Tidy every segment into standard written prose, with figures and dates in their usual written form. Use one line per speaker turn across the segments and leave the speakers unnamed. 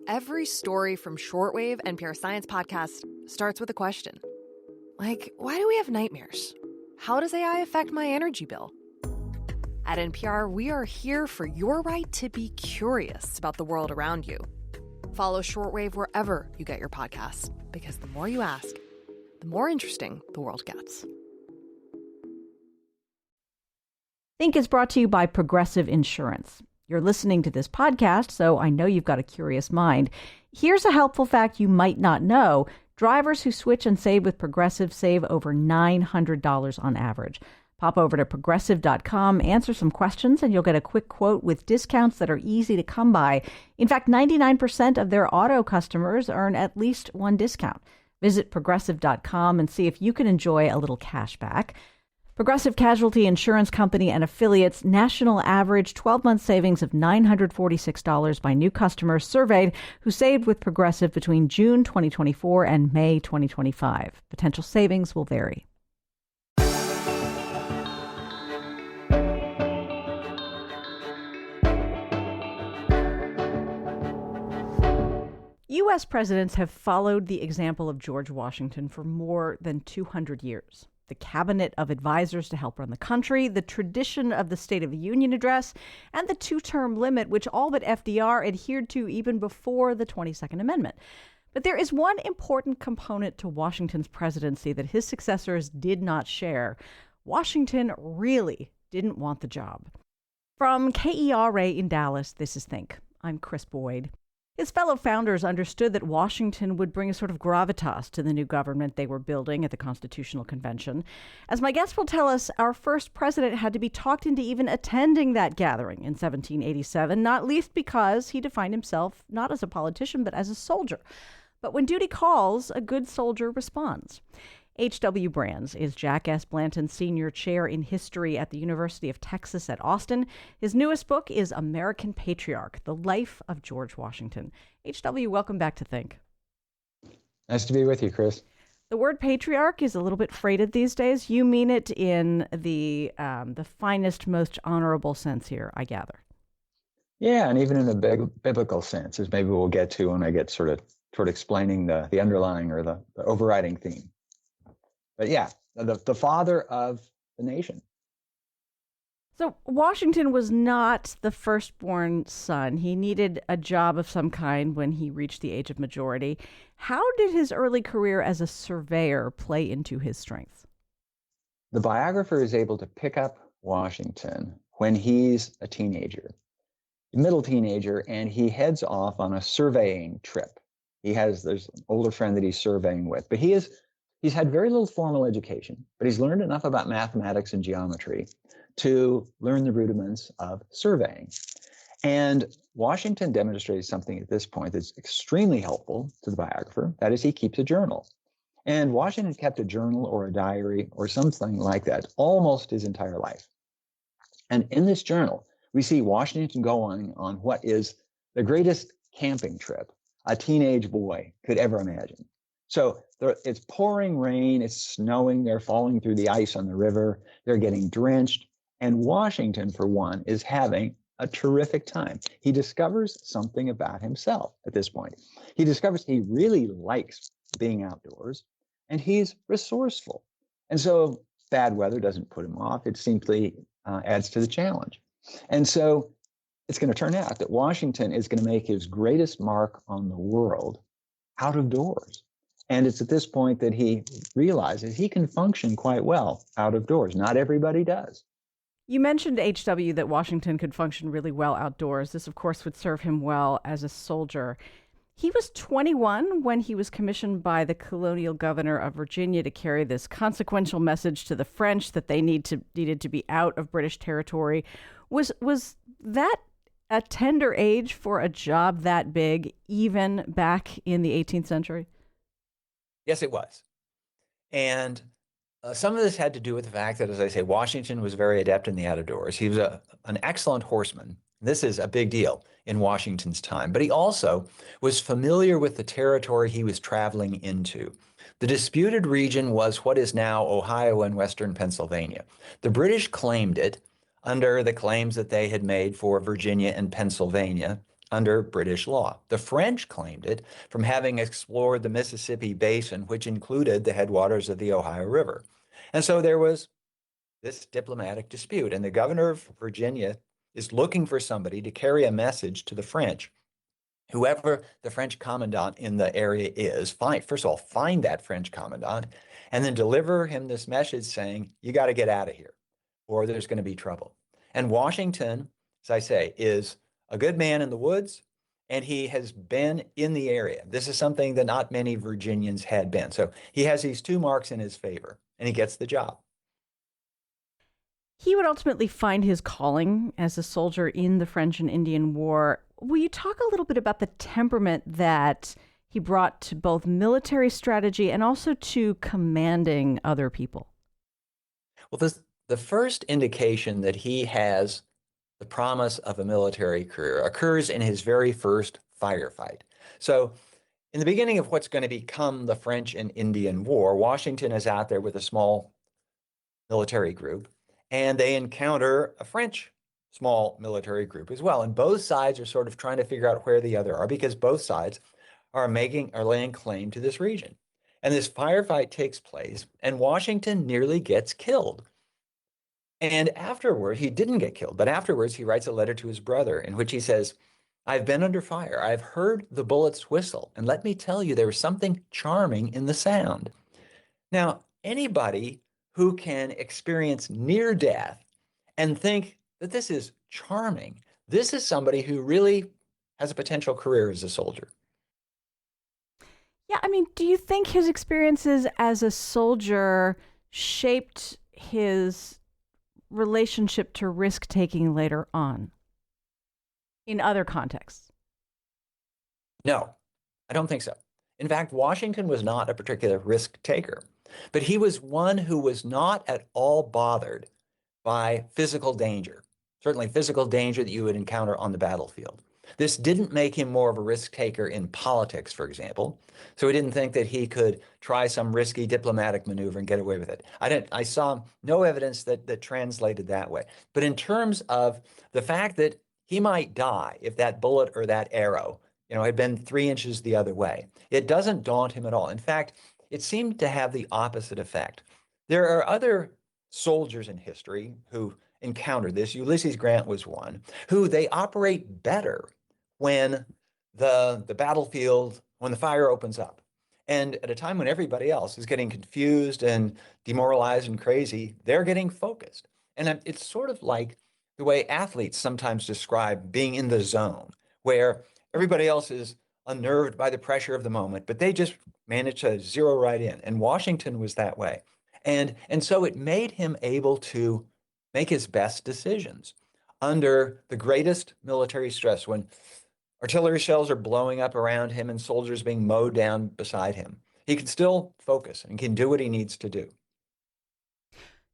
Every story from Shortwave NPR Science Podcast starts with a question. Like, why do we have nightmares? How does AI affect my energy bill? At NPR, we are here for your right to be curious about the world around you. Follow Shortwave wherever you get your podcasts, because the more you ask, the more interesting the world gets.
Think is brought to you by Progressive Insurance. You're listening to this podcast, so I know you've got a curious mind. Here's a helpful fact you might not know. Drivers who switch and save with Progressive save over $900 on average. Pop over to Progressive.com, answer some questions, and you'll get a quick quote with discounts that are easy to come by. In fact, 99% of their auto customers earn at least one discount. Visit Progressive.com and see if you can enjoy a little cash back. Progressive Casualty Insurance Company and affiliates national average 12-month savings of $946 by new customers surveyed who saved with Progressive between June 2024 and May 2025. Potential savings will vary. U.S. presidents have followed the example of George Washington for more than 200 years. The cabinet of advisors to help run the country, the tradition of the State of the Union address, and the two-term limit, which all but FDR adhered to even before the 22nd Amendment. But there is one important component to Washington's presidency that his successors did not share. Washington really didn't want the job. From KERA in Dallas, this is Think. I'm Chris Boyd. His fellow founders understood that Washington would bring a sort of gravitas to the new government they were building at the Constitutional Convention. As my guest will tell us, our first president had to be talked into even attending that gathering in 1787, not least because he defined himself not as a politician, but as a soldier. But when duty calls, a good soldier responds. H.W. Brands is Jack S. Blanton Senior Chair in History at the University of Texas at Austin. His newest book is American Patriarch, The Life of George Washington. H.W., welcome back to Think.
Nice to be with you, Chris.
The word patriarch is a little bit freighted these days. You mean it in the finest, most honorable sense here, I gather.
Yeah, and even in a biblical sense, as maybe we'll get to when I get sort of toward explaining the underlying or the overriding theme. But yeah, the father of the nation.
So Washington was not the firstborn son. He needed a job of some kind when he reached the age of majority. How did his early career as a surveyor play into his strengths?
The biographer is able to pick up Washington when he's a teenager, middle teenager, and he heads off on a surveying trip. There's an older friend that he's surveying with, but he's had very little formal education, but he's learned enough about mathematics and geometry to learn the rudiments of surveying. And Washington demonstrated something at this point that's extremely helpful to the biographer. That is, he keeps a journal. And Washington kept a journal or a diary or something like that almost his entire life. And in this journal, we see Washington go on what is the greatest camping trip a teenage boy could ever imagine. So it's pouring rain, it's snowing, they're falling through the ice on the river, they're getting drenched, and Washington, for one, is having a terrific time. He discovers something about himself at this point. He discovers he really likes being outdoors, and he's resourceful. And so bad weather doesn't put him off, it simply adds to the challenge. And so it's going to turn out that Washington is going to make his greatest mark on the world out of doors. And it's at this point that he realizes he can function quite well out of doors. Not everybody does.
You mentioned, H.W., that Washington could function really well outdoors. This, of course, would serve him well as a soldier. He was 21 when he was commissioned by the colonial governor of Virginia to carry this consequential message to the French that they needed to be out of British territory. Was that a tender age for a job that big, even back in the 18th century?
Yes, it was. And some of this had to do with the fact that, as I say, Washington was very adept in the outdoors. He was an excellent horseman. This is a big deal in Washington's time. But he also was familiar with the territory he was traveling into. The disputed region was what is now Ohio and western Pennsylvania. The British claimed it under the claims that they had made for Virginia and Pennsylvania under British law. The French claimed it from having explored the Mississippi Basin, which included the headwaters of the Ohio River. And so there was this diplomatic dispute, and the governor of Virginia is looking for somebody to carry a message to the French. Whoever the French commandant in the area is, first of all, find that French commandant and then deliver him this message saying, you got to get out of here or there's going to be trouble. And Washington, as I say, is a good man in the woods, and he has been in the area. This is something that not many Virginians had been. So he has these two marks in his favor, and he gets the job.
He would ultimately find his calling as a soldier in the French and Indian War. Will you talk a little bit about the temperament that he brought to both military strategy and also to commanding other people?
Well, the first indication that he has the promise of a military career occurs in his very first firefight. So in the beginning of what's going to become the French and Indian War, Washington is out there with a small military group, and they encounter a French small military group as well. And both sides are sort of trying to figure out where the other are, because both sides are laying claim to this region. And this firefight takes place, and Washington nearly gets killed. And afterward, he didn't get killed, but afterwards he writes a letter to his brother in which he says, I've been under fire. I've heard the bullets whistle. And let me tell you, there was something charming in the sound. Now, anybody who can experience near death and think that this is charming, this is somebody who really has a potential career as a soldier.
Yeah, I mean, do you think his experiences as a soldier shaped his relationship to risk-taking later on in other contexts?
No, I don't think so. In fact, Washington was not a particular risk taker, but he was one who was not at all bothered by physical danger, certainly physical danger that you would encounter on the battlefield. This didn't make him more of a risk taker in politics, for example. So he didn't think that he could try some risky diplomatic maneuver and get away with it. I saw no evidence that translated that way. But in terms of the fact that he might die if that bullet or that arrow, had been 3 inches the other way, it doesn't daunt him at all. In fact, it seemed to have the opposite effect. There are other soldiers in history who encountered this. Ulysses Grant was one, who they operate better when the battlefield, when the fire opens up. And at a time when everybody else is getting confused and demoralized and crazy, they're getting focused. And it's sort of like the way athletes sometimes describe being in the zone, where everybody else is unnerved by the pressure of the moment, but they just manage to zero right in. And Washington was that way. And so it made him able to make his best decisions under the greatest military stress, when artillery shells are blowing up around him and soldiers being mowed down beside him. He can still focus and can do what he needs to do.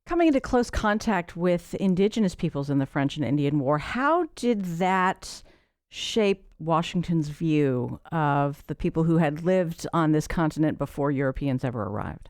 Coming into close contact with indigenous peoples in the French and Indian War, how did that shape Washington's view of the people who had lived on this continent before Europeans ever arrived?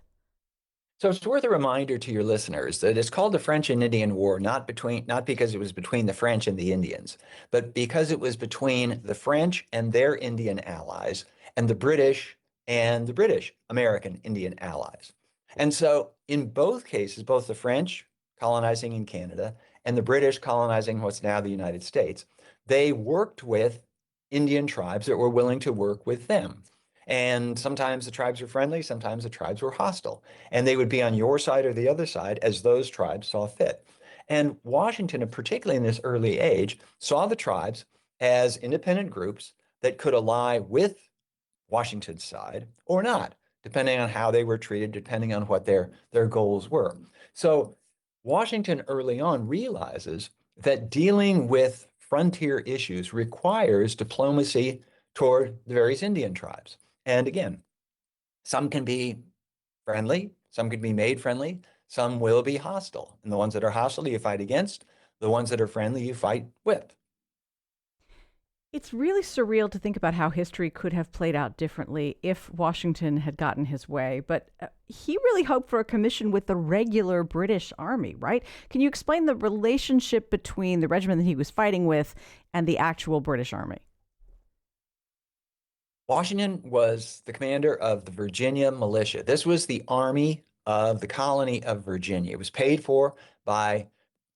So it's worth a reminder to your listeners that it's called the French and Indian War, not because it was between the French and the Indians, but because it was between the French and their Indian allies and the British and the British American Indian allies. And so in both cases, both the French colonizing in Canada and the British colonizing what's now the United States, they worked with Indian tribes that were willing to work with them. And sometimes the tribes were friendly, sometimes the tribes were hostile. And they would be on your side or the other side as those tribes saw fit. And Washington, and particularly in this early age, saw the tribes as independent groups that could ally with Washington's side or not, depending on how they were treated, depending on what their goals were. So Washington early on realizes that dealing with frontier issues requires diplomacy toward the various Indian tribes. And again, some can be friendly, some can be made friendly, some will be hostile. And the ones that are hostile, you fight against. The ones that are friendly, you fight with.
It's really surreal to think about how history could have played out differently if Washington had gotten his way. But he really hoped for a commission with the regular British Army, right? Can you explain the relationship between the regiment that he was fighting with and the actual British Army?
Washington was the commander of the Virginia militia. This was the army of the colony of Virginia. It was paid for by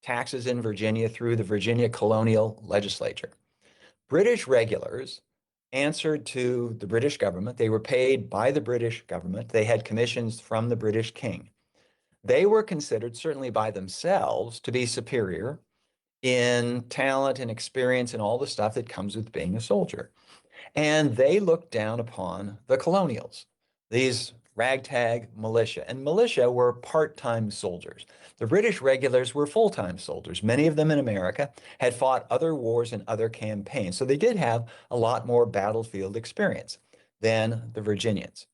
taxes in Virginia through the Virginia colonial legislature. British regulars answered to the British government. They were paid by the British government. They had commissions from the British king. They were considered, certainly by themselves, to be superior in talent and experience and all the stuff that comes with being a soldier. And they looked down upon the colonials, these ragtag militia. And militia were part-time soldiers. The British regulars were full-time soldiers. Many of them in America had fought other wars and other campaigns. So they did have a lot more battlefield experience than the Virginians.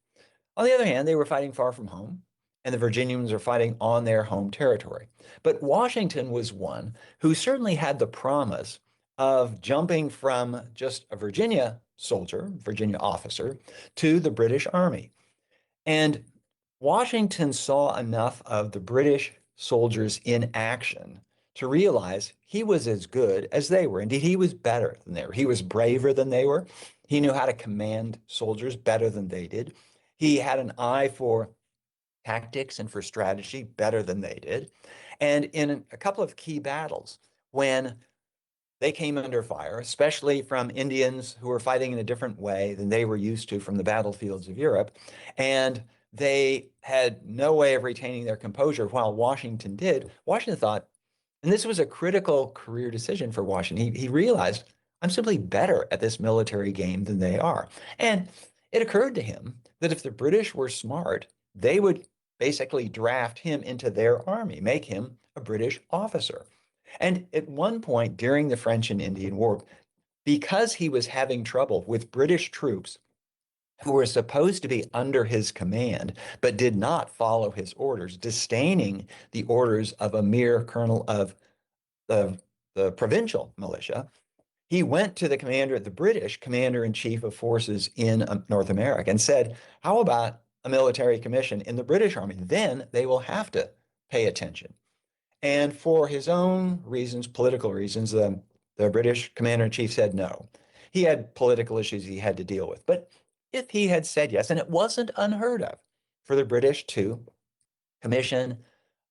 On the other hand, they were fighting far from home, and the Virginians were fighting on their home territory. But Washington was one who certainly had the promise of jumping from just a Virginia soldier, Virginia officer, to the British Army. And Washington saw enough of the British soldiers in action to realize he was as good as they were. Indeed, he was better than they were. He was braver than they were. He knew how to command soldiers better than they did. He had an eye for tactics and for strategy better than they did. And in a couple of key battles, when they came under fire, especially from Indians who were fighting in a different way than they were used to from the battlefields of Europe, and they had no way of retaining their composure while Washington did. Washington thought, and this was a critical career decision for Washington, he realized, I'm simply better at this military game than they are. And it occurred to him that if the British were smart, they would basically draft him into their army, make him a British officer. And at one point during the French and Indian War, because he was having trouble with British troops who were supposed to be under his command, but did not follow his orders, disdaining the orders of a mere colonel of the provincial militia, he went to the commander, the British commander-in-chief of forces in North America, and said, how about a military commission in the British Army? Then they will have to pay attention. And for his own reasons, political reasons, the British commander-in-chief said no. He had political issues he had to deal with. But if he had said yes, and it wasn't unheard of for the British to commission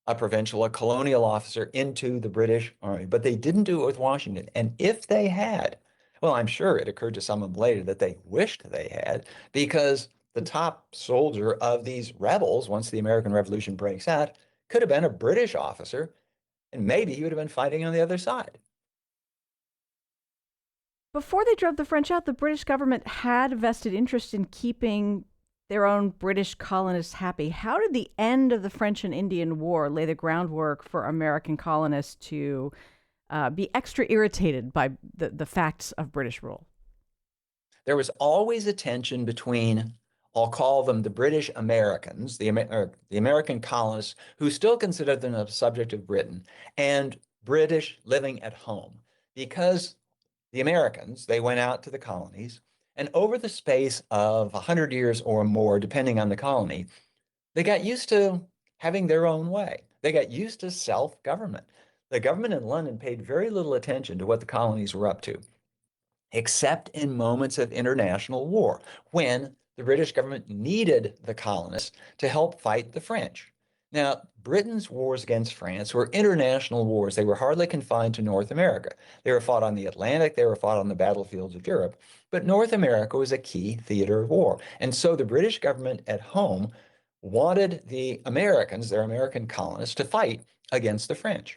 a provincial, a colonial officer into the British Army, but they didn't do it with Washington. And if they had, well, I'm sure it occurred to some of them later that they wished they had, because the top soldier of these rebels, once the American Revolution breaks out, could have been a British officer, and maybe he would have been fighting on the other side.
Before they drove the French out, the British government had a vested interest in keeping their own British colonists happy. How did the end of the French and Indian War lay the groundwork for American colonists to be extra irritated by the facts of British rule?
There was always a tension between, I'll call them the British Americans, the American colonists, who still considered them a subject of Britain, and British living at home. Because the Americans, they went out to the colonies, and over the space of 100 years or more, depending on the colony, they got used to having their own way. They got used to self-government. The government in London paid very little attention to what the colonies were up to, except in moments of international war, when the British government needed the colonists to help fight the French. Now, Britain's wars against France were international wars. They were hardly confined to North America. They were fought on the Atlantic. They were fought on the battlefields of Europe. But North America was a key theater of war. And so the British government at home wanted the Americans, their American colonists, to fight against the French.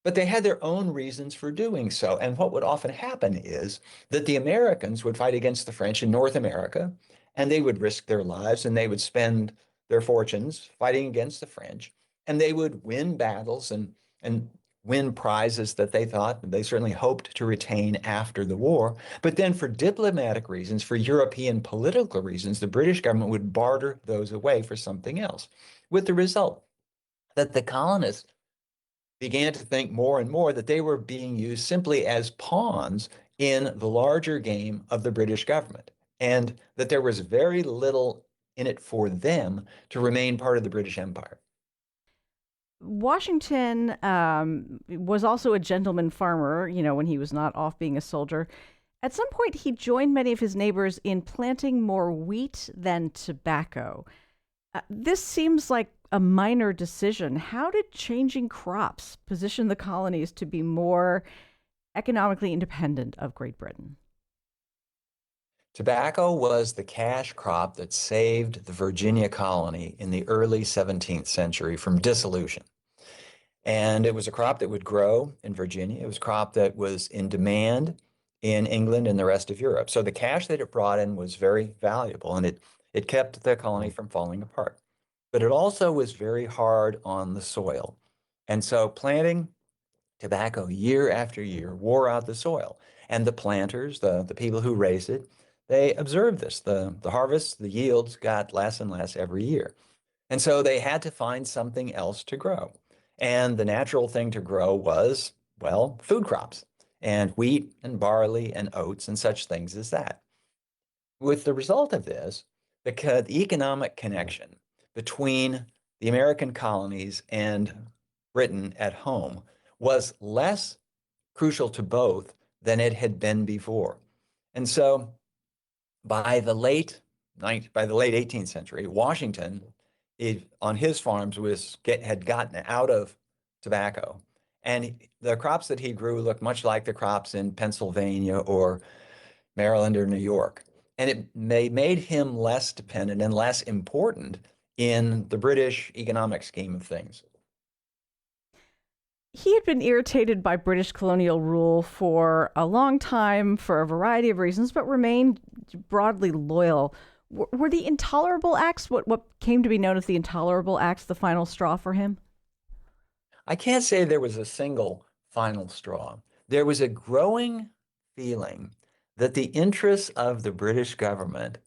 But they had their own reasons for doing so. And what would often happen is that the Americans would fight against the French in North America, and they would risk their lives, and they would spend their fortunes fighting against the French, and they would win battles and win prizes that they thought they certainly hoped to retain after the war. But then for diplomatic reasons, for European political reasons, the British government would barter those away for something else, with the result that the colonists began to think more and more that they were being used simply as pawns in the larger game of the British government, and that there was very little in it for them to remain part of the British Empire.
Washington was also a gentleman farmer, when he was not off being a soldier. At some point, he joined many of his neighbors in planting more wheat than tobacco. This seems like a minor decision. How did changing crops position the colonies to be more economically independent of Great Britain?
Tobacco was the cash crop that saved the Virginia colony in the early 17th century from dissolution. And it was a crop that would grow in Virginia. It was a crop that was in demand in England and the rest of Europe. So the cash that it brought in was very valuable, and it kept the colony from falling apart. But it also was very hard on the soil. And so planting tobacco year after year wore out the soil. And the planters, the people who raised it, they observed this. The harvests, the yields got less and less every year. And so they had to find something else to grow. And the natural thing to grow was, well, food crops and wheat and barley and oats and such things as that. With the result of this, the economic connection between the American colonies and Britain at home was less crucial to both than it had been before. And so by the late 18th century, Washington on his farms had gotten out of tobacco. And the crops that he grew looked much like the crops in Pennsylvania or Maryland or New York. And it made him less dependent and less important in the British economic scheme of things.
He had been irritated by British colonial rule for a long time for a variety of reasons, but remained broadly loyal. Were the Intolerable Acts, what came to be known as the Intolerable Acts, the final straw for him?
I can't say there was a single final straw. There was a growing feeling that the interests of the British government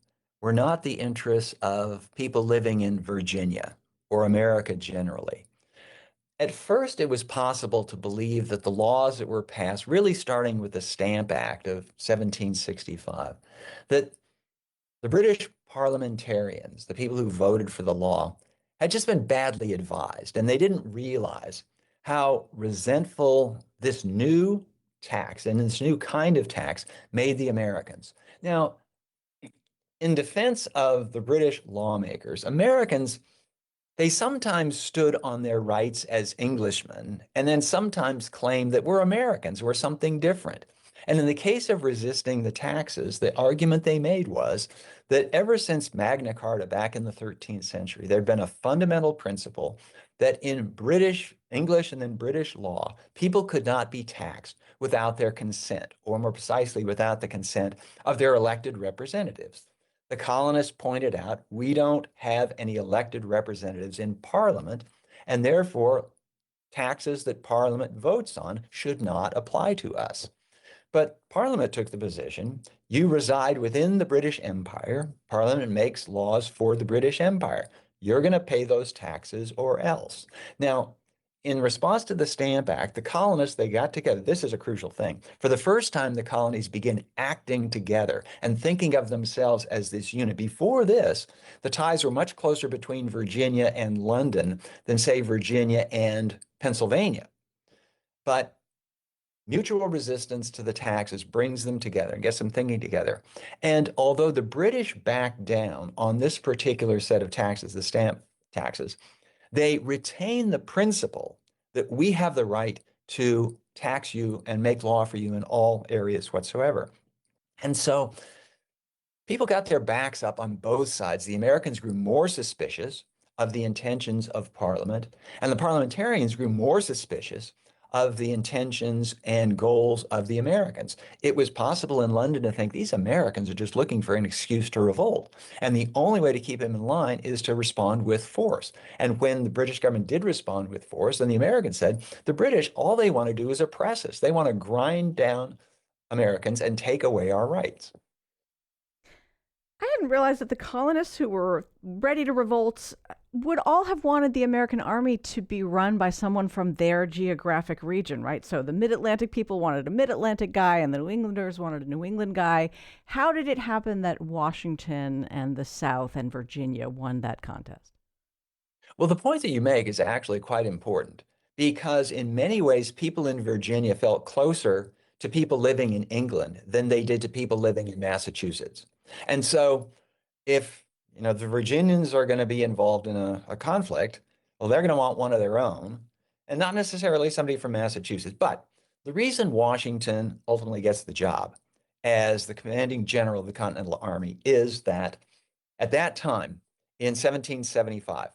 were not the interests of people living in Virginia or America generally. At first, it was possible to believe that the laws that were passed, really starting with the Stamp Act of 1765, that the British parliamentarians, the people who voted for the law, had just been badly advised, and they didn't realize how resentful this new tax and this new kind of tax made the Americans. Now, in defense of the British lawmakers, Americans, they sometimes stood on their rights as Englishmen and then sometimes claimed that we're Americans, we're something different. And in the case of resisting the taxes, the argument they made was that ever since Magna Carta back in the 13th century, there'd been a fundamental principle that in British English and then British law, people could not be taxed without their consent, or more precisely, without the consent of their elected representatives. The colonists pointed out, we don't have any elected representatives in Parliament, and therefore taxes that Parliament votes on should not apply to us. But Parliament took the position, you reside within the British Empire, Parliament makes laws for the British Empire. You're going to pay those taxes or else. Now, in response to the Stamp Act, the colonists, they got together. This is a crucial thing. For the first time, the colonies begin acting together and thinking of themselves as this unit. Before this, the ties were much closer between Virginia and London than, say, Virginia and Pennsylvania. But mutual resistance to the taxes brings them together and gets them thinking together. And although the British backed down on this particular set of taxes, the stamp taxes, they retain the principle that we have the right to tax you and make law for you in all areas whatsoever. And so people got their backs up on both sides. The Americans grew more suspicious of the intentions of Parliament, and the parliamentarians grew more suspicious of the intentions and goals of the Americans. It was possible in London to think these Americans are just looking for an excuse to revolt. And the only way to keep them in line is to respond with force. And when the British government did respond with force, then the Americans said, the British, all they want to do is oppress us. They want to grind down Americans and take away our rights.
I hadn't realized that the colonists who were ready to revolt would all have wanted the American army to be run by someone from their geographic region, right? So the Mid-Atlantic people wanted a Mid-Atlantic guy and the New Englanders wanted a New England guy. How did it happen that Washington and the South and Virginia won that contest?
Well, the point that you make is actually quite important because in many ways, people in Virginia felt closer to people living in England than they did to people living in Massachusetts. And so if the Virginians are going to be involved in a conflict, well, they're going to want one of their own, and not necessarily somebody from Massachusetts. But the reason Washington ultimately gets the job as the commanding general of the Continental Army is that at that time, in 1775,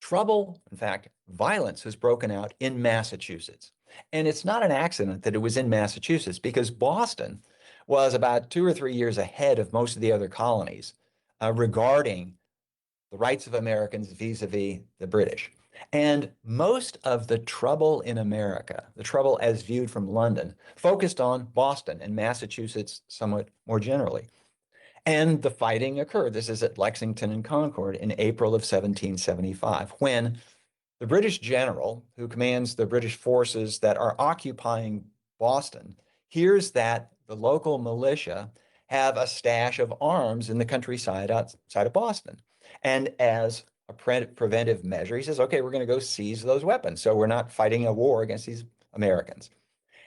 trouble, in fact, violence has broken out in Massachusetts. And it's not an accident that it was in Massachusetts, because Boston was about 2 or 3 years ahead of most of the other colonies regarding the rights of Americans vis-a-vis the British. And most of the trouble in America, the trouble as viewed from London, focused on Boston and Massachusetts somewhat more generally. And the fighting occurred. This is at Lexington and Concord in April of 1775, when the British general who commands the British forces that are occupying Boston hears that the local militia have a stash of arms in the countryside outside of Boston. And as a preventive measure, he says, okay, we're going to go seize those weapons, so we're not fighting a war against these Americans.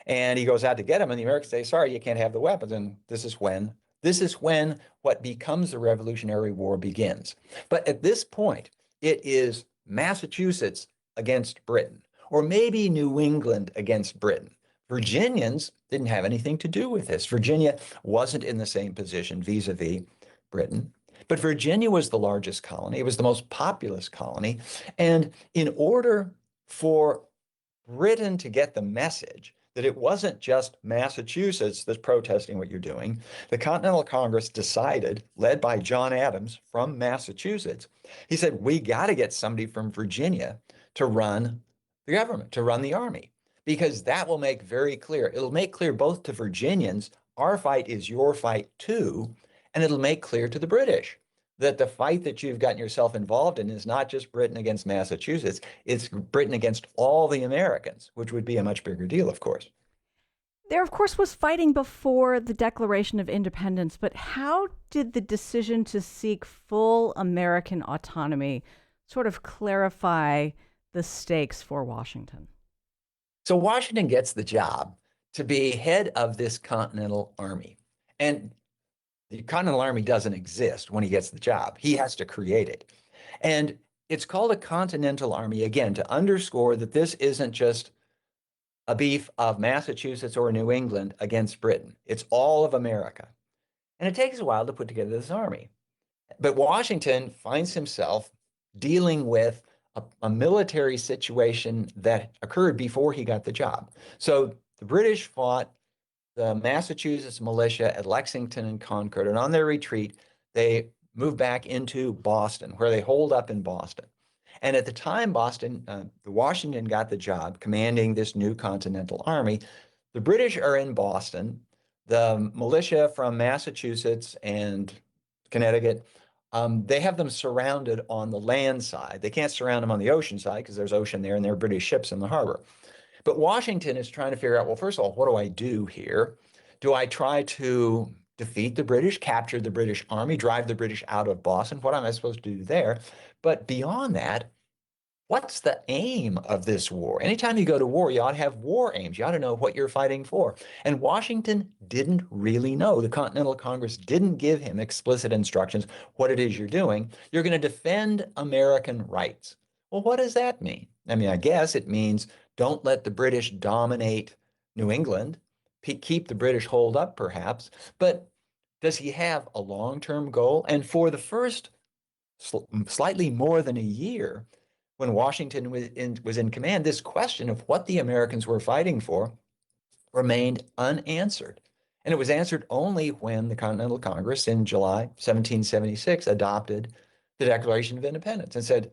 And he goes out to get them, and the Americans say, sorry, you can't have the weapons. And this is when what becomes the Revolutionary War begins. But at this point, it is Massachusetts against Britain, or maybe New England against Britain. Virginians didn't have anything to do with this. Virginia wasn't in the same position vis-a-vis Britain, but Virginia was the largest colony. It was the most populous colony. And in order for Britain to get the message that it wasn't just Massachusetts that's protesting what you're doing, the Continental Congress decided, led by John Adams from Massachusetts, he said, we got to get somebody from Virginia to run the government, to run the army, because that will make very clear. It'll make clear both to Virginians, our fight is your fight too, and it'll make clear to the British that the fight that you've gotten yourself involved in is not just Britain against Massachusetts, it's Britain against all the Americans, which would be a much bigger deal, of course.
There, of course, was fighting before the Declaration of Independence, but how did the decision to seek full American autonomy sort of clarify the stakes for Washington?
So Washington gets the job to be head of this Continental Army. And the Continental Army doesn't exist when he gets the job. He has to create it. And it's called a Continental Army, again, to underscore that this isn't just a beef of Massachusetts or New England against Britain. It's all of America. And it takes a while to put together this army. But Washington finds himself dealing with a military situation that occurred before he got the job. So the British fought the Massachusetts militia at Lexington and Concord, and on their retreat, they moved back into Boston, where they holed up in Boston. And at the time the Washington got the job commanding this new Continental Army, the British are in Boston. The militia from Massachusetts and Connecticut, they have them surrounded on the land side. They can't surround them on the ocean side because there's ocean there and there are British ships in the harbor. But Washington is trying to figure out, well, first of all, what do I do here? Do I try to defeat the British, capture the British army, drive the British out of Boston? What am I supposed to do there? But beyond that, what's the aim of this war? Anytime you go to war, you ought to have war aims. You ought to know what you're fighting for. And Washington didn't really know. The Continental Congress didn't give him explicit instructions what it is you're doing. You're going to defend American rights. Well, what does that mean? I mean, I guess it means don't let the British dominate New England, keep the British holed up perhaps, but does he have a long-term goal? And for the first slightly more than a year, when Washington was in command, this question of what the Americans were fighting for remained unanswered. And it was answered only when the Continental Congress in July 1776 adopted the Declaration of Independence and said,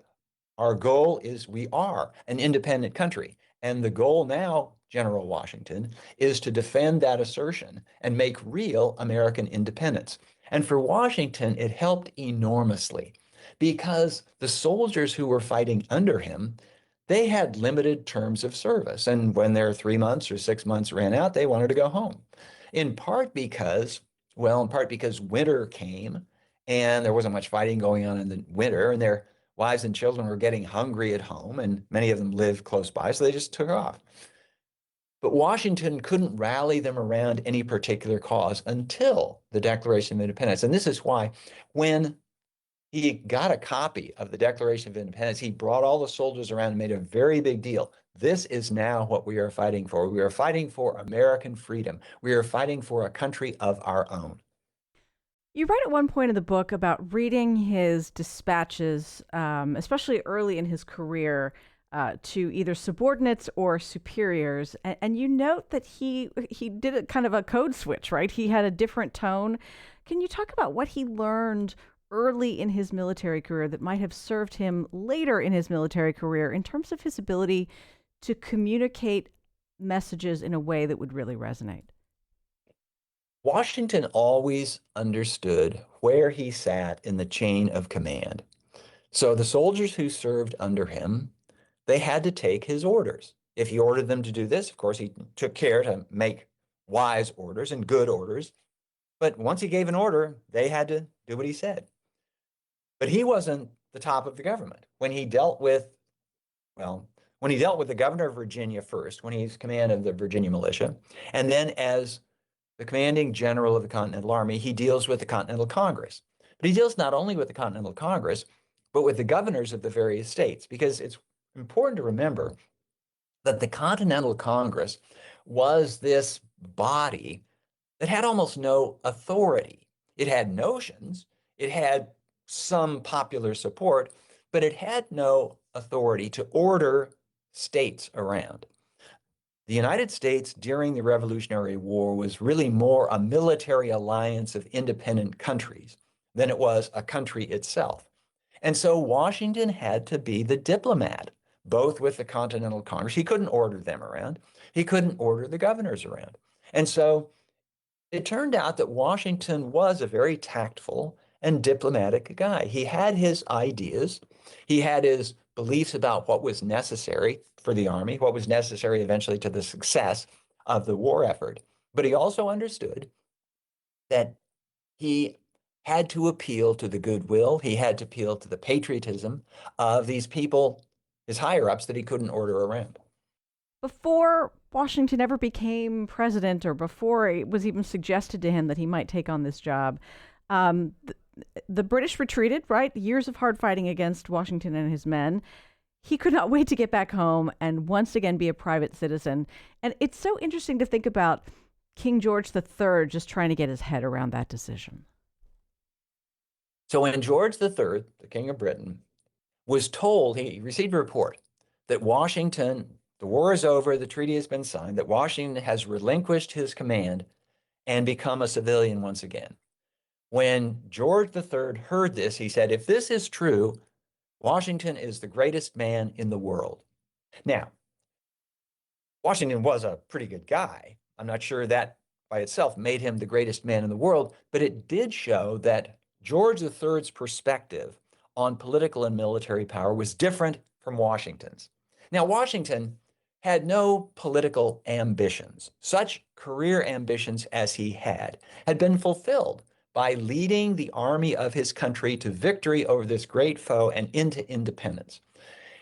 our goal is we are an independent country. And the goal now, General Washington, is to defend that assertion and make real American independence. And for Washington, it helped enormously because the soldiers who were fighting under him, they had limited terms of service. And when their 3 months or 6 months ran out, they wanted to go home. In part because winter came and there wasn't much fighting going on in the winter, and their wives and children were getting hungry at home, and many of them lived close by, so they just took off. But Washington couldn't rally them around any particular cause until the Declaration of Independence. And this is why when he got a copy of the Declaration of Independence, he brought all the soldiers around and made a very big deal. This is now what we are fighting for. We are fighting for American freedom. We are fighting for a country of our own.
You write at one point in the book about reading his dispatches, especially early in his career, to either subordinates or superiors, and you note that he did a kind of a code switch, right? He had a different tone. Can you talk about what he learned early in his military career that might have served him later in his military career in terms of his ability to communicate messages in a way that would really resonate?
Washington always understood where he sat in the chain of command. So the soldiers who served under him, they had to take his orders. If he ordered them to do this, of course, he took care to make wise orders and good orders. But once he gave an order, they had to do what he said. But he wasn't the top of the government. When he dealt with the governor of Virginia first, when he's command of the Virginia militia, and then as the commanding general of the Continental Army, he deals with the Continental Congress. But he deals not only with the Continental Congress, but with the governors of the various states, because it's important to remember that the Continental Congress was this body that had almost no authority. It had notions, it had some popular support, but it had no authority to order states around. The United States during the Revolutionary War was really more a military alliance of independent countries than it was a country itself. And so Washington had to be the diplomat, both with the Continental Congress. He couldn't order them around. He couldn't order the governors around. And so it turned out that Washington was a very tactful and diplomatic guy. He had his ideas. He had his beliefs about what was necessary for the army, what was necessary eventually to the success of the war effort. But he also understood that he had to appeal to the goodwill, he had to appeal to the patriotism of these people, his higher ups, that he couldn't order around.
Before Washington ever became president, or before it was even suggested to him that he might take on this job, the British retreated, right? Years of hard fighting against Washington and his men. He could not wait to get back home and once again be a private citizen. And it's so interesting to think about King George III just trying to get his head around that decision.
So when George III, the King of Britain, was told, he received a report that Washington, the war is over, the treaty has been signed, that Washington has relinquished his command and become a civilian once again. When George III heard this, he said, if this is true, Washington is the greatest man in the world. Now, Washington was a pretty good guy. I'm not sure that by itself made him the greatest man in the world, but it did show that George III's perspective on political and military power was different from Washington's. Now, Washington had no political ambitions. Such career ambitions as he had been fulfilled by leading the army of his country to victory over this great foe and into independence.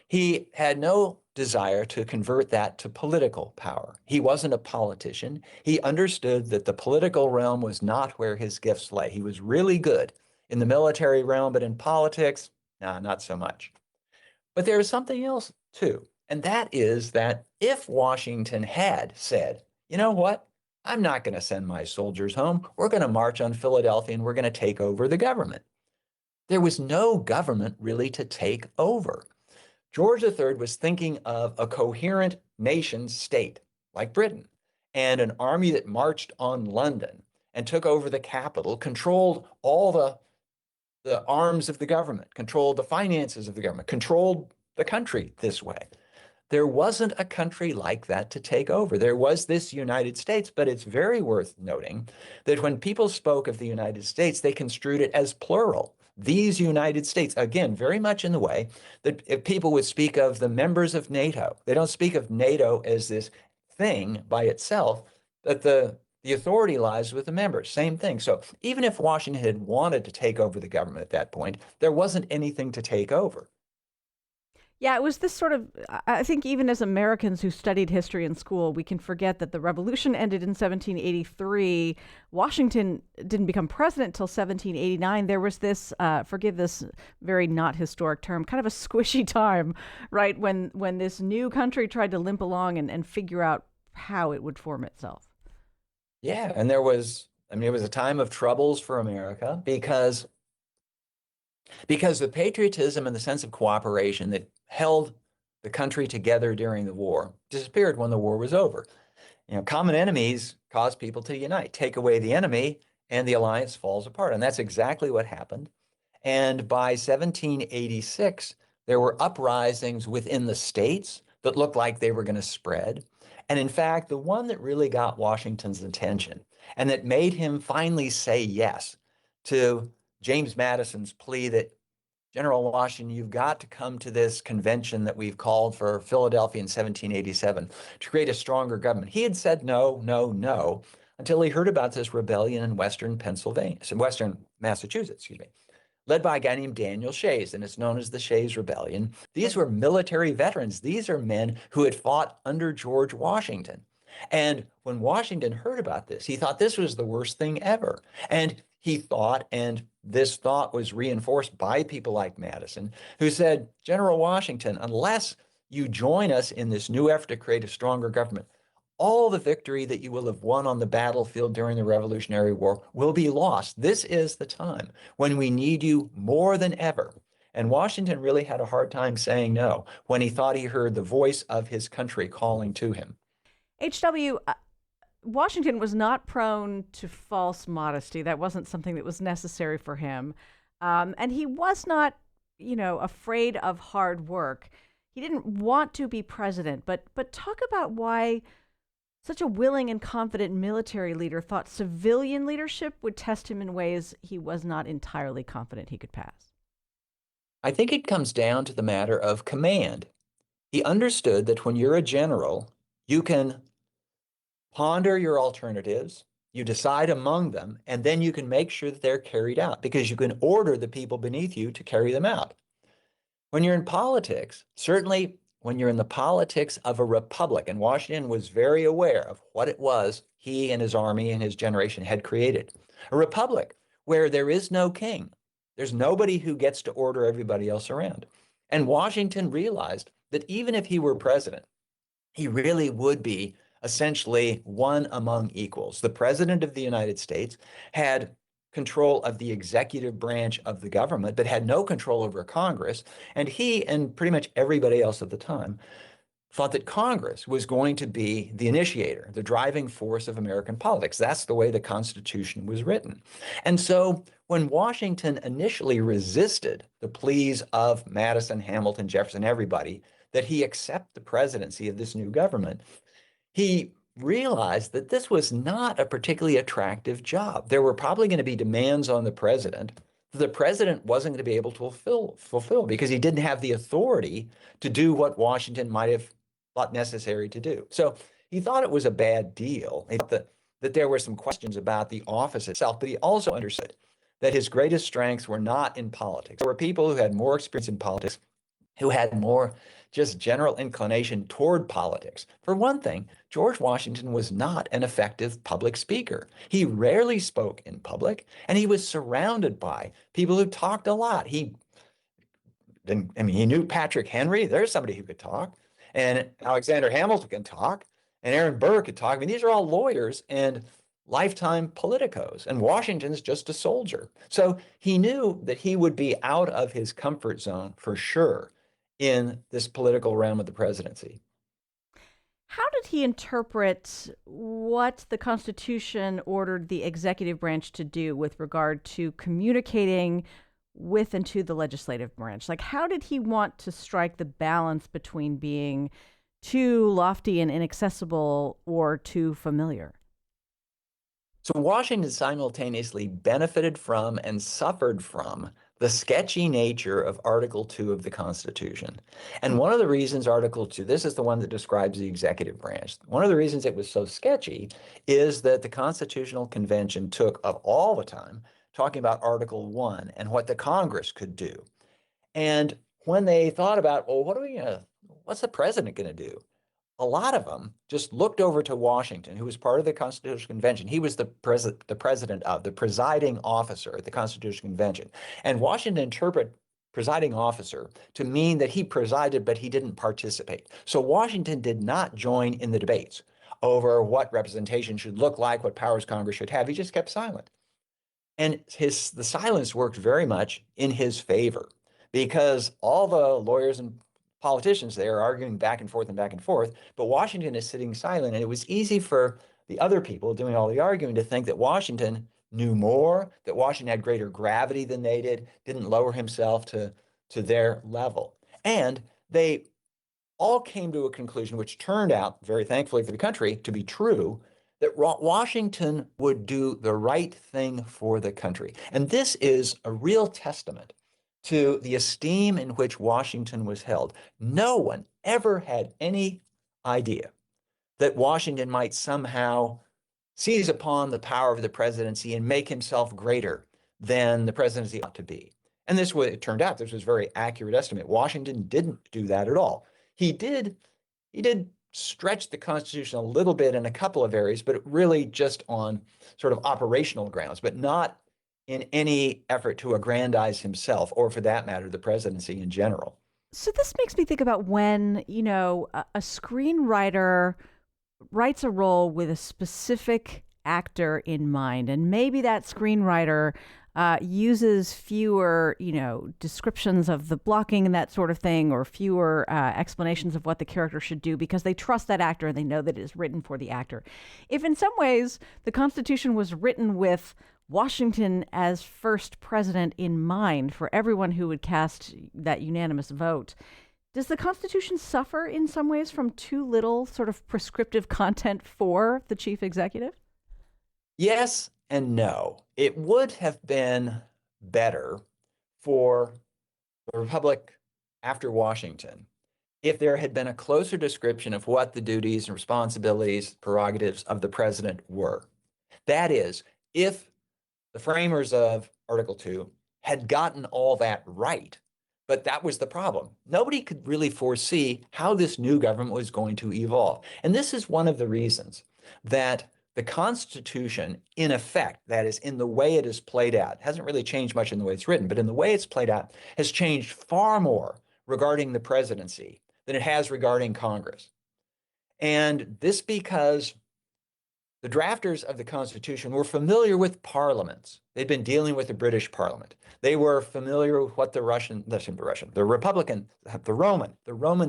He had no desire to convert that to political power. He wasn't a politician. He understood that the political realm was not where his gifts lay. He was really good in the military realm, but in politics, not so much. But there is something else too, and that is that if Washington had said, you know what, I'm not going to send my soldiers home. We're going to march on Philadelphia and we're going to take over the government. There was no government really to take over. George III was thinking of a coherent nation state like Britain and an army that marched on London and took over the capital, controlled all the arms of the government, controlled the finances of the government, controlled the country this way. There wasn't a country like that to take over. There was this United States, but it's very worth noting that when people spoke of the United States, they construed it as plural. These United States, again, very much in the way that if people would speak of the members of NATO. They don't speak of NATO as this thing by itself, that the authority lies with the members. Same thing. So even if Washington had wanted to take over the government at that point, there wasn't anything to take over.
Yeah, it was this sort of, I think even as Americans who studied history in school, we can forget that the revolution ended in 1783. Washington didn't become president until 1789. There was this, forgive this very not historic term, kind of a squishy time, right? When this new country tried to limp along and figure out how it would form itself.
Yeah, and there was, I mean, it was a time of troubles for America because the patriotism and the sense of cooperation that held the country together during the war disappeared when the war was over. You know, common enemies cause people to unite. Take away the enemy, and the alliance falls apart. And that's exactly what happened. And by 1786, there were uprisings within the states that looked like they were going to spread. And in fact, the one that really got Washington's attention and that made him finally say yes to James Madison's plea that General Washington, you've got to come to this convention that we've called for Philadelphia in 1787 to create a stronger government. He had said no, no, no, until he heard about this rebellion in Western Pennsylvania, Western Massachusetts, excuse me, led by a guy named Daniel Shays, and it's known as the Shays Rebellion. These were military veterans. These are men who had fought under George Washington. And when Washington heard about this, he thought this was the worst thing ever. And he thought, and this thought was reinforced by people like Madison, who said, General Washington, unless you join us in this new effort to create a stronger government, all the victory that you will have won on the battlefield during the Revolutionary War will be lost. This is the time when we need you more than ever. And Washington really had a hard time saying no when he thought he heard the voice of his country calling to him.
H.W., Washington was not prone to false modesty. That wasn't something that was necessary for him. And he was not, afraid of hard work. He didn't want to be president, but talk about why such a willing and confident military leader thought civilian leadership would test him in ways he was not entirely confident he could pass.
I think it comes down to the matter of command. He understood that when you're a general, you can ponder your alternatives, you decide among them, and then you can make sure that they're carried out because you can order the people beneath you to carry them out. When you're in politics, certainly when you're in the politics of a republic, and Washington was very aware of what it was he and his army and his generation had created, a republic where there is no king. There's nobody who gets to order everybody else around. And Washington realized that even if he were president, he really would be essentially one among equals. The president of the United States had control of the executive branch of the government, but had no control over Congress. And he and pretty much everybody else at the time thought that Congress was going to be the initiator, the driving force of American politics. That's the way the Constitution was written. And so when Washington initially resisted the pleas of Madison, Hamilton, Jefferson, everybody, that he accept the presidency of this new government, he realized that this was not a particularly attractive job. There were probably going to be demands on the president that the president wasn't going to be able to fulfill because he didn't have the authority to do what Washington might have thought necessary to do. So he thought it was a bad deal. He thought that there were some questions about the office itself, but he also understood that his greatest strengths were not in politics. There were people who had more experience in politics, who had more just general inclination toward politics. For one thing, George Washington was not an effective public speaker. He rarely spoke in public, and he was surrounded by people who talked a lot. He knew Patrick Henry. There's somebody who could talk. And Alexander Hamilton can talk. And Aaron Burr could talk. I mean, these are all lawyers and lifetime politicos. And Washington's just a soldier. So he knew that he would be out of his comfort zone for sure in this political realm of the presidency.
How did he interpret what the Constitution ordered the executive branch to do with regard to communicating with and to the legislative branch? Like, how did he want to strike the balance between being too lofty and inaccessible or too familiar?
So Washington simultaneously benefited from and suffered from the sketchy nature of Article 2 of the Constitution. And one of the reasons Article 2, this is the one that describes the executive branch. One of the reasons it was so sketchy is that the Constitutional Convention took up all the time talking about Article 1 and what the Congress could do. And when they thought about, well, what's the president going to do? A lot of them just looked over to Washington, who was part of the Constitutional Convention. He was the presiding officer at the Constitutional Convention. And Washington interpreted presiding officer to mean that he presided, but he didn't participate. So Washington did not join in the debates over what representation should look like, what powers Congress should have. He just kept silent. And the silence worked very much in his favor because all the lawyers and politicians there are arguing back and forth and back and forth, but Washington is sitting silent. And it was easy for the other people doing all the arguing to think that Washington knew more, that Washington had greater gravity than they did, didn't lower himself to their level. And they all came to a conclusion, which turned out, very thankfully for the country, to be true, that Washington would do the right thing for the country. And this is a real testament to the esteem in which Washington was held. No one ever had any idea that Washington might somehow seize upon the power of the presidency and make himself greater than the presidency ought to be. And it turned out this was a very accurate estimate. Washington didn't do that at all. He did stretch the Constitution a little bit in a couple of areas, but really just on sort of operational grounds, but not in any effort to aggrandize himself, or for that matter, the presidency in general.
So this makes me think about when, a screenwriter writes a role with a specific actor in mind, and maybe that screenwriter uses fewer, descriptions of the blocking and that sort of thing, or fewer explanations of what the character should do because they trust that actor and they know that it is written for the actor. If in some ways the Constitution was written with Washington as first president in mind for everyone who would cast that unanimous vote, does the Constitution suffer in some ways from too little sort of prescriptive content for the chief executive?
Yes and no. It would have been better for the Republic after Washington if there had been a closer description of what the duties and responsibilities, prerogatives of the president were. That is, if the framers of Article 2 had gotten all that right. But that was the problem. Nobody could really foresee how this new government was going to evolve. And this is one of the reasons that the Constitution, in effect, that is, in the way it is played out, hasn't really changed much in the way it's written, but in the way it's played out, has changed far more regarding the presidency than it has regarding Congress. And this because the drafters of the Constitution were familiar with parliaments. They'd been dealing with the British Parliament. They were familiar with what the Roman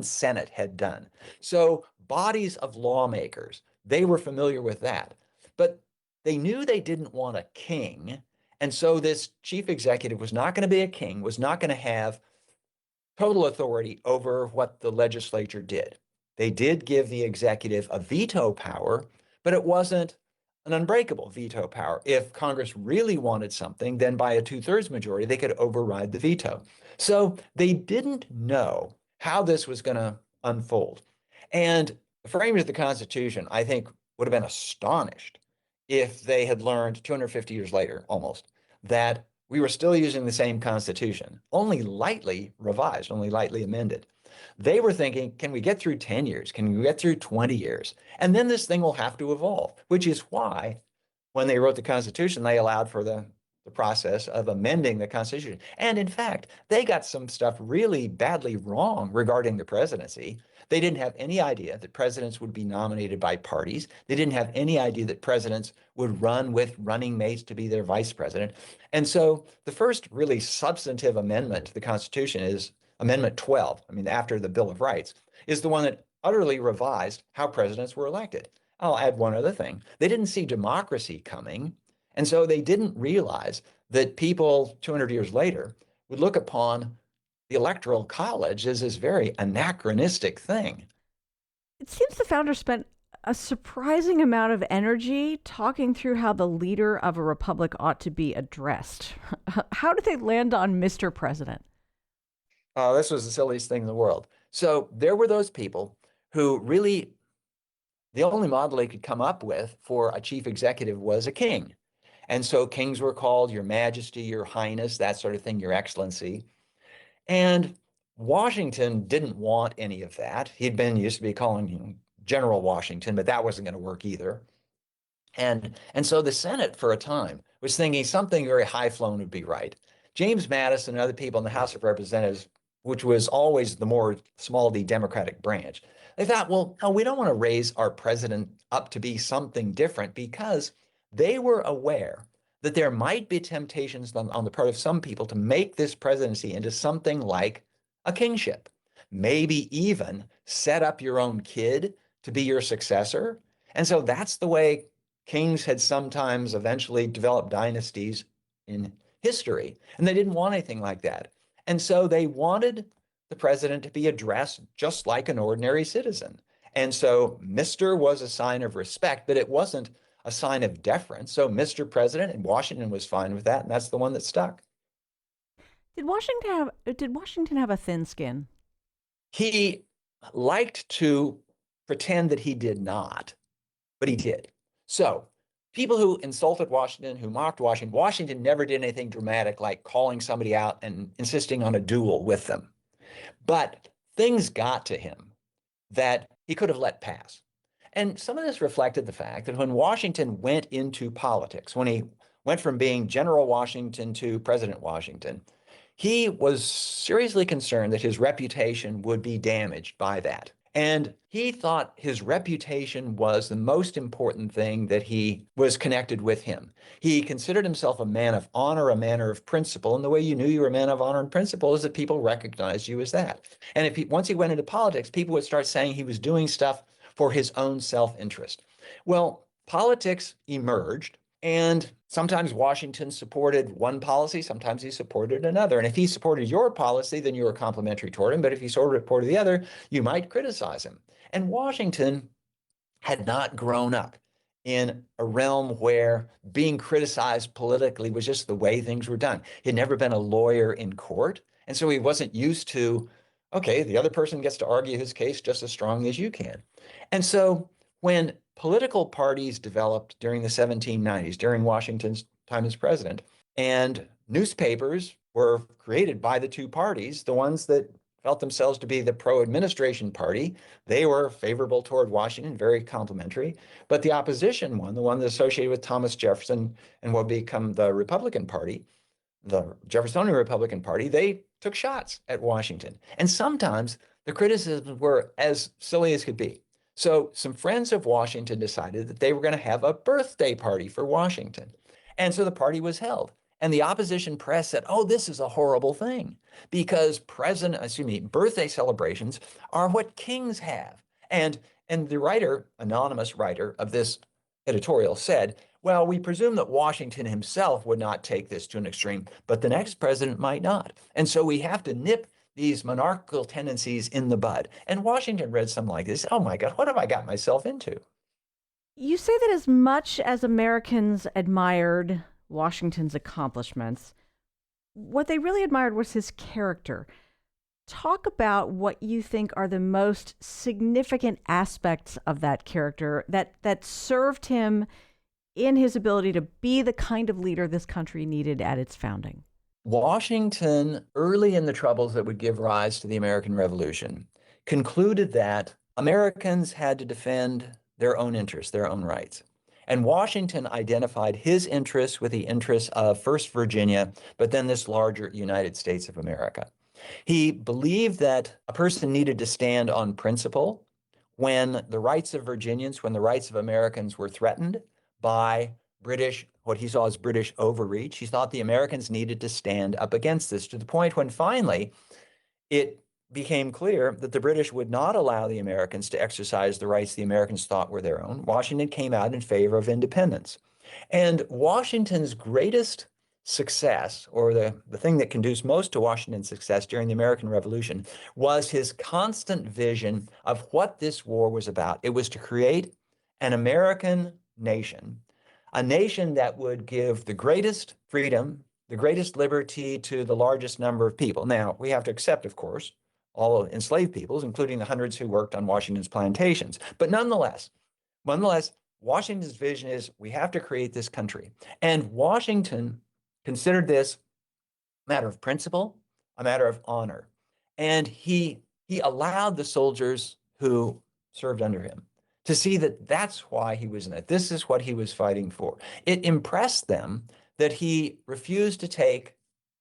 Senate had done. So bodies of lawmakers, they were familiar with that. But they knew they didn't want a king. And so this chief executive was not going to be a king, was not going to have total authority over what the legislature did. They did give the executive a veto power, but it wasn't an unbreakable veto power. If Congress really wanted something, then by a 2/3 majority, they could override the veto. So they didn't know how this was going to unfold. And the framers of the Constitution, I think, would have been astonished if they had learned 250 years later, almost, that we were still using the same Constitution, only lightly revised, only lightly amended. They were thinking, can we get through 10 years? Can we get through 20 years? And then this thing will have to evolve, which is why when they wrote the Constitution, they allowed for the process of amending the Constitution. And in fact, they got some stuff really badly wrong regarding the presidency. They didn't have any idea that presidents would be nominated by parties. They didn't have any idea that presidents would run with running mates to be their vice president. And so the first really substantive amendment to the Constitution is Amendment 12, after the Bill of Rights, is the one that utterly revised how presidents were elected. I'll add one other thing. They didn't see democracy coming, and so they didn't realize that people 200 years later would look upon the Electoral College as this very anachronistic thing.
It seems the founders spent a surprising amount of energy talking through how the leader of a republic ought to be addressed. How did they land on Mr. President?
This was the silliest thing in the world. So there were those people who really, the only model they could come up with for a chief executive was a king. And so kings were called Your Majesty, Your Highness, that sort of thing, Your Excellency. And Washington didn't want any of that. He'd been used to be calling him General Washington, but that wasn't going to work either. And so the Senate, for a time, was thinking something very high flown would be right. James Madison and other people in the House of Representatives, which was always the more small d Democratic branch, they thought, well, no, we don't want to raise our president up to be something different, because they were aware that there might be temptations on the part of some people to make this presidency into something like a kingship, maybe even set up your own kid to be your successor. And so that's the way kings had sometimes eventually developed dynasties in history, and they didn't want anything like that. And so they wanted the president to be addressed just like an ordinary citizen. And so Mr. was a sign of respect, but it wasn't a sign of deference. So Mr. President, and Washington was fine with that, and that's the one that stuck.
Did Washington have a thin skin?
He liked to pretend that he did not, but he did. So people who insulted Washington, who mocked Washington, Washington never did anything dramatic like calling somebody out and insisting on a duel with them. But things got to him that he could have let pass. And some of this reflected the fact that when Washington went into politics, when he went from being General Washington to President Washington, he was seriously concerned that his reputation would be damaged by that. And he thought his reputation was the most important thing that he was connected with him. He considered himself a man of honor, a man of principle. And the way you knew you were a man of honor and principle is that people recognized you as that. And once he went into politics, people would start saying he was doing stuff for his own self-interest. Well, politics emerged, and sometimes Washington supported one policy, sometimes he supported another. And if he supported your policy, then you were complimentary toward him. But if he supported the other, you might criticize him. And Washington had not grown up in a realm where being criticized politically was just the way things were done. He'd never been a lawyer in court. And so he wasn't used to, okay, the other person gets to argue his case just as strongly as you can. And so when political parties developed during the 1790s, during Washington's time as president, and newspapers were created by the two parties, the ones that felt themselves to be the pro-administration party, they were favorable toward Washington, very complimentary. But the opposition one, the one that's associated with Thomas Jefferson and what would become the Republican Party, the Jeffersonian Republican Party, they took shots at Washington. And sometimes the criticisms were as silly as could be. So some friends of Washington decided that they were going to have a birthday party for Washington. And so the party was held. And the opposition press said, oh, this is a horrible thing, because birthday celebrations are what kings have. And the writer, anonymous writer of this editorial said, well, we presume that Washington himself would not take this to an extreme, but the next president might not. And so we have to nip these monarchical tendencies in the bud. And Washington read something like this. Oh my God, what have I got myself into?
You say that as much as Americans admired Washington's accomplishments, what they really admired was his character. Talk about what you think are the most significant aspects of that character that served him in his ability to be the kind of leader this country needed at its founding.
Washington, early in the troubles that would give rise to the American Revolution, concluded that Americans had to defend their own interests, their own rights. And Washington identified his interests with the interests of first Virginia, but then this larger United States of America. He believed that a person needed to stand on principle when the rights of Virginians, when the rights of Americans were threatened by what he saw as British overreach. He thought the Americans needed to stand up against this, to the point when finally it became clear that the British would not allow the Americans to exercise the rights the Americans thought were their own. Washington came out in favor of independence. And Washington's greatest success, or the thing that conduced most to Washington's success during the American Revolution, was his constant vision of what this war was about. It was to create an American nation, a nation that would give the greatest freedom, the greatest liberty to the largest number of people. Now, we have to accept, of course, all enslaved peoples, including the hundreds who worked on Washington's plantations. But nonetheless, Washington's vision is we have to create this country. And Washington considered this a matter of principle, a matter of honor. And he allowed the soldiers who served under him to see that that's why he was in it. This is what he was fighting for. It impressed them that he refused to take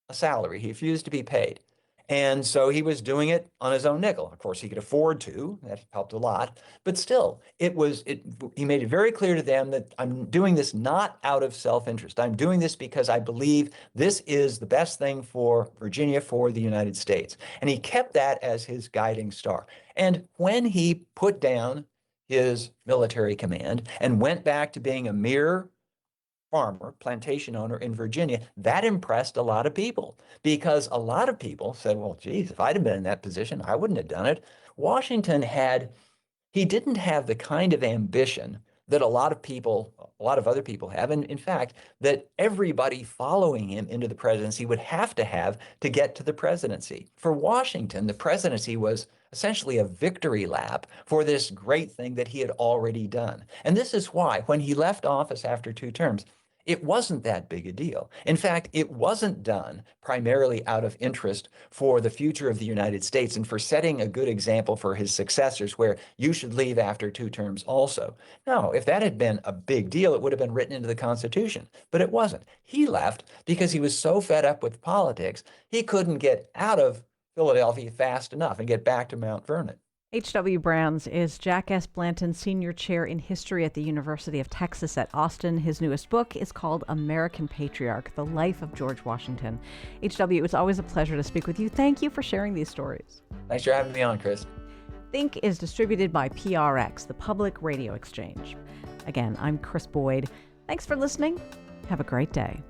a salary. He refused to be paid. And so he was doing it on his own nickel. Of course, he could afford to. That helped a lot. But still, he made it very clear to them that I'm doing this not out of self-interest. I'm doing this because I believe this is the best thing for Virginia, for the United States. And he kept that as his guiding star. And when he put down his military command and went back to being a mere farmer, plantation owner in Virginia, that impressed a lot of people because a lot of people said, well, geez, if I'd have been in that position, I wouldn't have done it. Washington he didn't have the kind of ambition that a lot of other people have. And in fact, that everybody following him into the presidency would have to get to the presidency. For Washington, the presidency was essentially a victory lap for this great thing that he had already done. And this is why, when he left office after 2 terms, it wasn't that big a deal. In fact, it wasn't done primarily out of interest for the future of the United States and for setting a good example for his successors, where you should leave after 2 terms also. No, if that had been a big deal, it would have been written into the Constitution, but it wasn't. He left because he was so fed up with politics, he couldn't get out of Philadelphia fast enough and get back to Mount Vernon.
H.W. Brands is Jack S. Blanton Senior Chair in History at the University of Texas at Austin. His newest book is called American Patriarch, The Life of George Washington. H.W., it was always a pleasure to speak with you. Thank you for sharing these stories.
Thanks for having me on, Chris.
Think is distributed by PRX, the Public Radio Exchange. Again, I'm Chris Boyd. Thanks for listening. Have a great day.